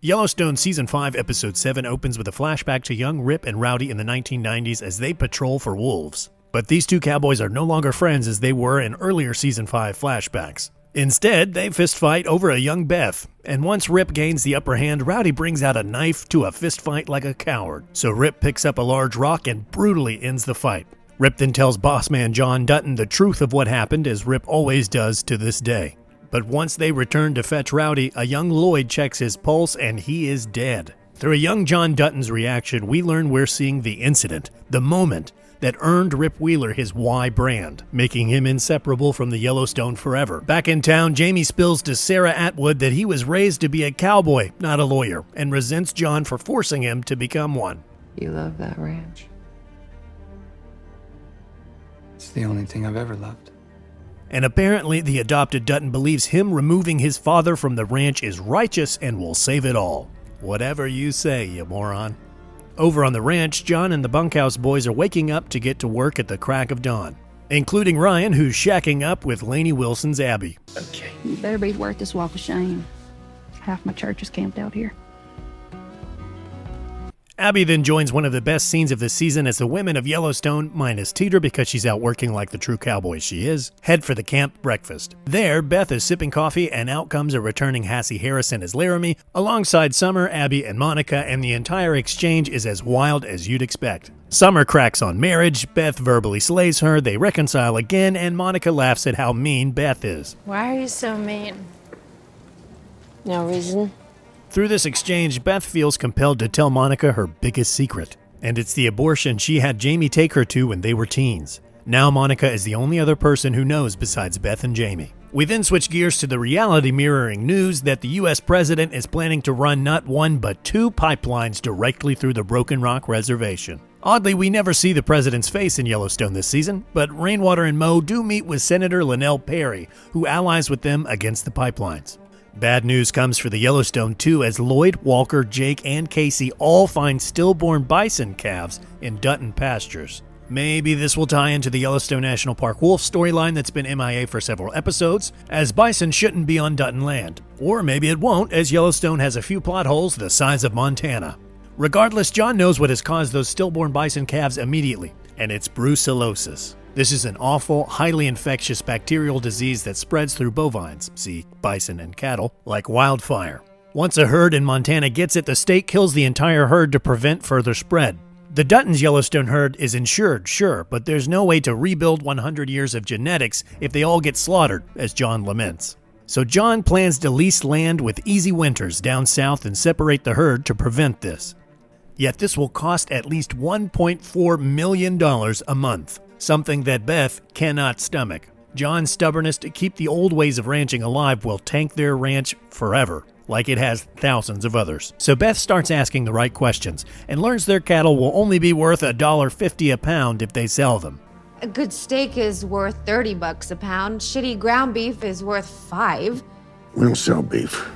Yellowstone Season 5, Episode 7 opens with a flashback to young Rip and Rowdy in the 1990s as they patrol for wolves. But these two cowboys are no longer friends as they were in earlier Season 5 flashbacks. Instead, they fistfight over a young Beth, and once Rip gains the upper hand, Rowdy brings out a knife to a fistfight like a coward. So Rip picks up a large rock and brutally ends the fight. Rip then tells bossman John Dutton the truth of what happened, as Rip always does to this day. But once they return to fetch Rowdy, a young Lloyd checks his pulse and he is dead. Through a young John Dutton's reaction, we learn we're seeing the incident, the moment, that earned Rip Wheeler his Y brand, making him inseparable from the Yellowstone forever. Back in town, Jamie spills to Sarah Atwood that he was raised to be a cowboy, not a lawyer, and resents John for forcing him to become one. You love that ranch. It's the only thing I've ever loved. And apparently the adopted Dutton believes him removing his father from the ranch is righteous and will save it all. Whatever you say, you moron. Over on the ranch, John and the bunkhouse boys are waking up to get to work at the crack of dawn, including Ryan, who's shacking up with Lainey Wilson's Abby. Okay. You better be worth this walk of shame. Half my church is camped out here. Abby then joins one of the best scenes of the season as the women of Yellowstone, minus Teeter because she's out working like the true cowboy she is, head for the camp breakfast. There, Beth is sipping coffee and out comes a returning Hassie Harrison as Laramie, alongside Summer, Abby, and Monica, and the entire exchange is as wild as you'd expect. Summer cracks on marriage, Beth verbally slays her, they reconcile again, and Monica laughs at how mean Beth is. Why are you so mean? No reason. Through this exchange, Beth feels compelled to tell Monica her biggest secret, and it's the abortion she had Jamie take her to when they were teens. Now Monica is the only other person who knows besides Beth and Jamie. We then switch gears to the reality mirroring news that the US president is planning to run not one but two pipelines directly through the Broken Rock Reservation. Oddly, we never see the president's face in Yellowstone this season, but Rainwater and Mo do meet with Senator Linnell Perry, who allies with them against the pipelines. Bad news comes for the Yellowstone too, as Lloyd, Walker, Jake, and Casey all find stillborn bison calves in Dutton pastures. Maybe this will tie into the Yellowstone National Park wolf storyline that's been MIA for several episodes, as bison shouldn't be on Dutton land. Or maybe it won't, as Yellowstone has a few plot holes the size of Montana. Regardless, John knows what has caused those stillborn bison calves immediately, and it's brucellosis. This is an awful, highly infectious bacterial disease that spreads through bovines, see bison and cattle, like wildfire. Once a herd in Montana gets it, the state kills the entire herd to prevent further spread. The Dutton's Yellowstone herd is insured, sure, but there's no way to rebuild 100 years of genetics if they all get slaughtered, as John laments. So John plans to lease land with easy winters down south and separate the herd to prevent this. Yet this will cost at least $1.4 million a month. Something that Beth cannot stomach. John's stubbornness to keep the old ways of ranching alive will tank their ranch forever, like it has thousands of others. So Beth starts asking the right questions and learns their cattle will only be worth $1.50 a pound if they sell them. A good steak is worth $30 a pound. Shitty ground beef is worth $5. We don't sell beef.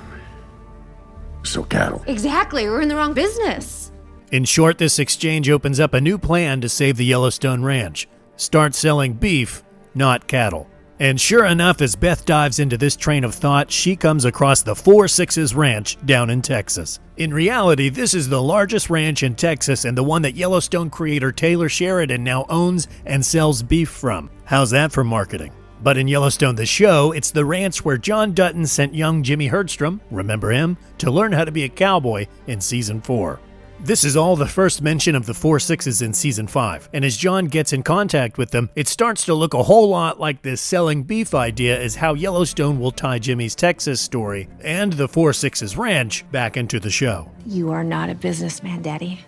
We sell cattle. Exactly, we're in the wrong business. In short, this exchange opens up a new plan to save the Yellowstone Ranch. Start selling beef, not cattle. And sure enough, as Beth dives into this train of thought, she comes across the 4-6's ranch down in Texas. In reality, this is the largest ranch in Texas and the one that Yellowstone creator Taylor Sheridan now owns and sells beef from. How's that for marketing? But in Yellowstone the show, it's the ranch where John Dutton sent young Jimmy Herdstrom, remember him, to learn how to be a cowboy in Season 4. This is all the first mention of the 4-6's in Season 5, and as John gets in contact with them, it starts to look a whole lot like this selling beef idea is how Yellowstone will tie Jimmy's Texas story and the 4-6's ranch back into the show. You are not a businessman, Daddy.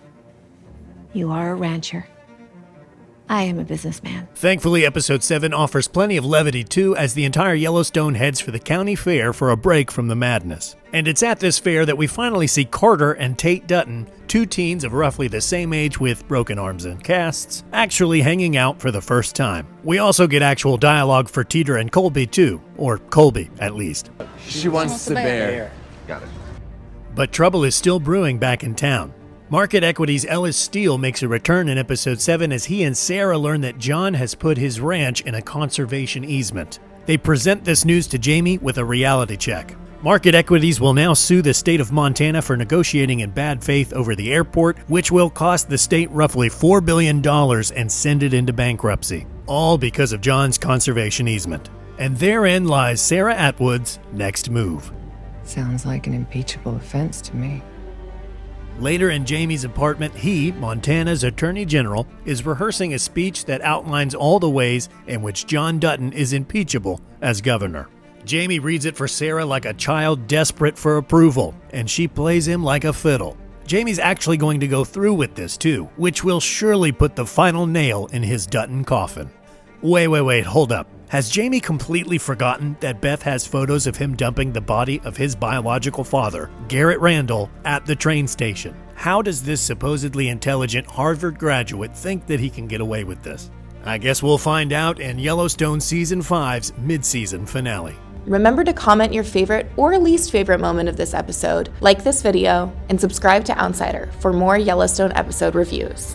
You are a rancher. I am a businessman. Thankfully, Episode 7 offers plenty of levity too, as the entire Yellowstone heads for the county fair for a break from the madness. And it's at this fair that we finally see Carter and Tate Dutton, two teens of roughly the same age with broken arms and casts, actually hanging out for the first time. We also get actual dialogue for Teeter and Colby too, or Colby at least. She wants the bear. Got it. But trouble is still brewing back in town. Market Equity's Ellis Steele makes a return in Episode 7 as he and Sarah learn that John has put his ranch in a conservation easement. They present this news to Jamie with a reality check. Market equities will now sue the state of Montana for negotiating in bad faith over the airport, which will cost the state roughly $4 billion and send it into bankruptcy, all because of John's conservation easement. And therein lies Sarah Atwood's next move. Sounds like an impeachable offense to me. Later in Jamie's apartment, he, Montana's Attorney General, is rehearsing a speech that outlines all the ways in which John Dutton is impeachable as governor. Jamie reads it for Sarah like a child desperate for approval, and she plays him like a fiddle. Jamie's actually going to go through with this too, which will surely put the final nail in his Dutton coffin. Wait, hold up. Has Jamie completely forgotten that Beth has photos of him dumping the body of his biological father, Garrett Randall, at the train station? How does this supposedly intelligent Harvard graduate think that he can get away with this? I guess we'll find out in Yellowstone Season 5's mid-season finale. Remember to comment your favorite or least favorite moment of this episode, like this video, and subscribe to Outsider for more Yellowstone episode reviews.